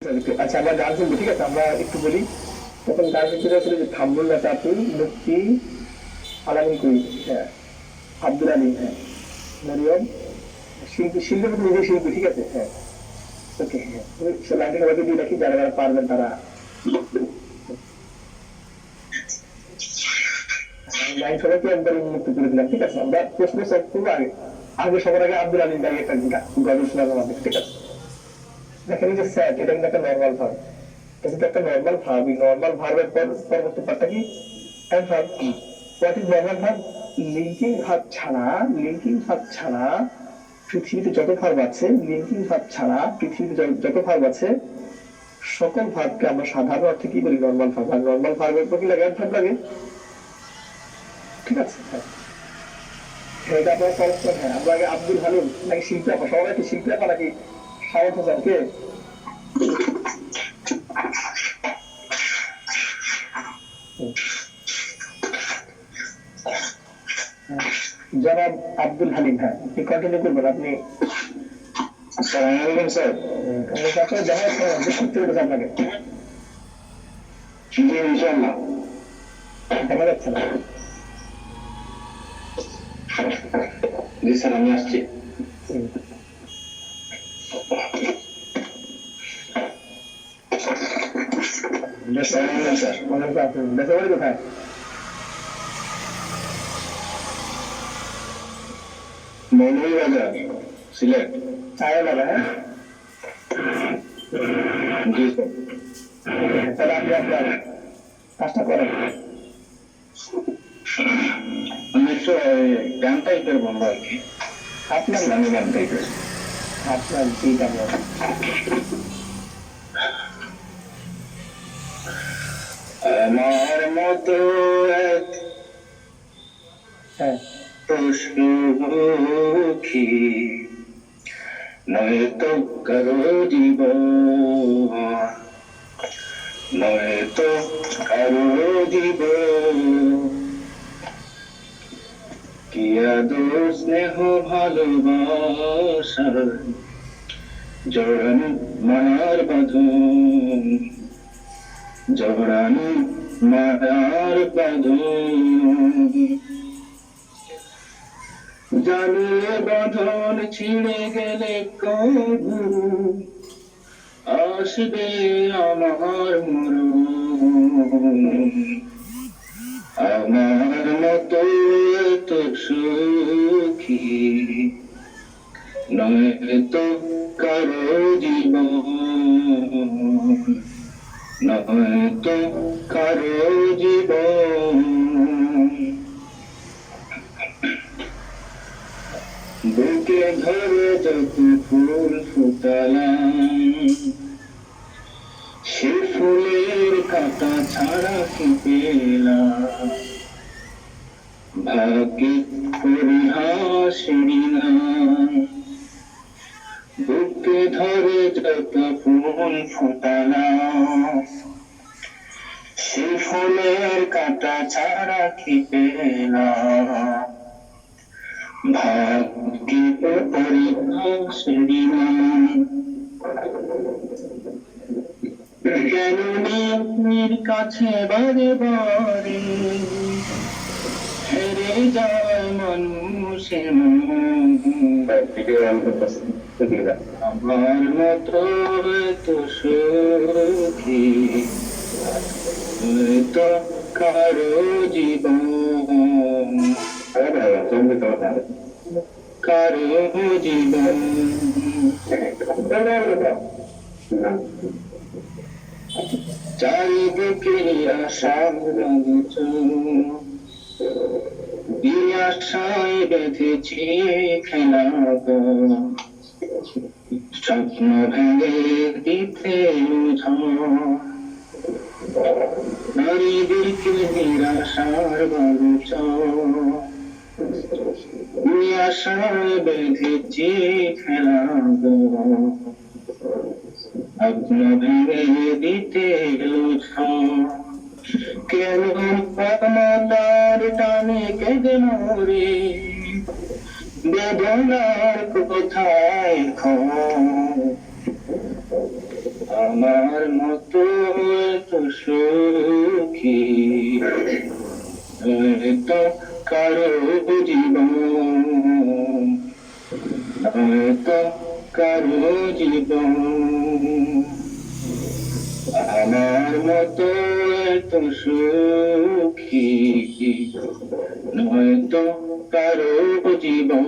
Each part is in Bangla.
আচ্ছা আমরা গান শুনবো, ঠিক আছে? আমরা একটু বলি তখন গান শুনতে আসলে যে থাম্বুল্লা চাতুল মুক্তি আলামিন কুই, হ্যাঁ, আব্দুল আলী, হ্যাঁ, মরিয়ম, শিল্পী শিল্পী কিন্তু নিজেই শিল্পী, ঠিক আছে? হ্যাঁ, ওকে, হ্যাঁ, লাইনটা সবাইকে দিয়ে রাখি, যারা যারা পারবেন তারা লাইন সবাইকে একবার উন্মুক্ত করে দিলাম, ঠিক আছে? আমরা প্রশ্ন সলভ করবো আগে। আগে সবার আগে আব্দুল আলীর গায়ে একটা গজল শোনাবো আমাদের, ঠিক আছে? দেখেন এই যে স্যাড, এটা কিন্তু একটা নর্মাল ভার্ব, এটা কিন্তু একটা নর্মাল ভার্ব। নর্মাল ভার্বের পরবর্তী পার্টটা কি? Adverb. What is normal verb? Linking verb ছাড়া পৃথিবীতে যত ভার্ব আছে, লিঙ্কিং ভার্ব ছাড়া পৃথিবীতে যত ভার্ব আছে সকল ভার্বকে আমরা সাধারণ অর্থে কি বলি? Normal verb. আর নর্মাল ভার্বের পর কি লাগে? অ্যাডভার্ব লাগে, ঠিক আছে? হ্যাঁ, এটা আপনারা সলভ করেন। হ্যাঁ, আমরা আগে আব্দুল হালিম নাকি শিল্পী আপা, সবাই কি শিল্পী আপা নাকি সাউথ হোসেন, কে? জনাব আব্দুল হালিম, হ্যাঁ, আপনি কন্টিনিউ করবেন। আপনি আসসালামু আলাইকুম স্যার। আপনার দেখা যাচ্ছে না, যে করতে পেরেছে আপনাকে? জি ইনশাআল্লাহ। দেখা যাচ্ছে না? জি স্যার, আমি আসছি। স্যার অনেক আছেন, দেশে বাড়ি কোথায়? মৌলভীবাজার, সিলেট। চায়ের লাগা, হ্যাঁ? জি স্যার। তাহলে আপনি আপনার কাজটা করেন। আমি একটু গান টাইপের বলবো আর কি। আপনার গানে গান টাইপের, আপনার কি গান? আমার মতো এক, হ্যাঁ, পশুপক্ষী নয়তো কারো জীবন, নয়তো কারো জীবন, কি আদর স্নেহ ভালোবাসা জড়ানো মায়ার বাঁধন, জড়ানো মায়ার বাঁধন, জানিয়ে বাঁধন ছিঁড়ে গেলে কবু আসবে আমার মরণ। আমার মতো এত সুখী নয়তো কারো জীবন, নয়তো কারো জীবন। বুকে ধরে যত ফুল ফুটালাম, সে ফুলের কাঁটা ছাড়া কি পেলাম? ভাগ্যে পরিহাসেরই নাম, বুকে ধরে যত ফুল ফুটালাম, সে ফুলের কাঁটা ছাড়া কি পেলাম? ভাগ্যে পরিহাসেরই নাম। কেন আপনার কাছে বারে বারে হেরে যায় মানুষের মন? আমার মতো এত সুখী তো কারো জীবন, কারো জীবন। চারিদিকে আশার বাগিচ, আশায় বেঁধেছি খেলা, স্বপ্ন ভেঙে দিতে চারিদিকে নিরাশার বাগিচ, আশায় বেঁধেছি খেলা, স্বপ্ন ভেঙে দিতে কেন পাতার টানে কেঁদে মরে, বেদনার কোথায় আমার মতো এত সুখী হয়তো কারো জীবন, হয়তো কারো জীবন। আমার মতো এত সুখী নয়তো কারো জীবন,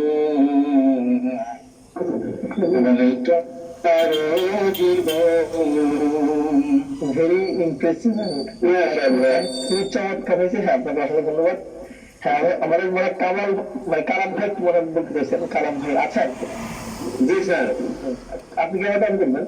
নয়তো কারো জীবন। ভেরি ইমপ্রেসিভ, খুবই চমৎকার হয়েছে। হ্যাঁ, আপনাকে অসংখ্য ধন্যবাদ। হ্যাঁ, আমাদের মানে কামাল, মানে কালাম ভাই মনে বলতে চাইছেন, কালাম ভাই আছেন? জি স্যার। আপনি কি আমার টাইম করবেন?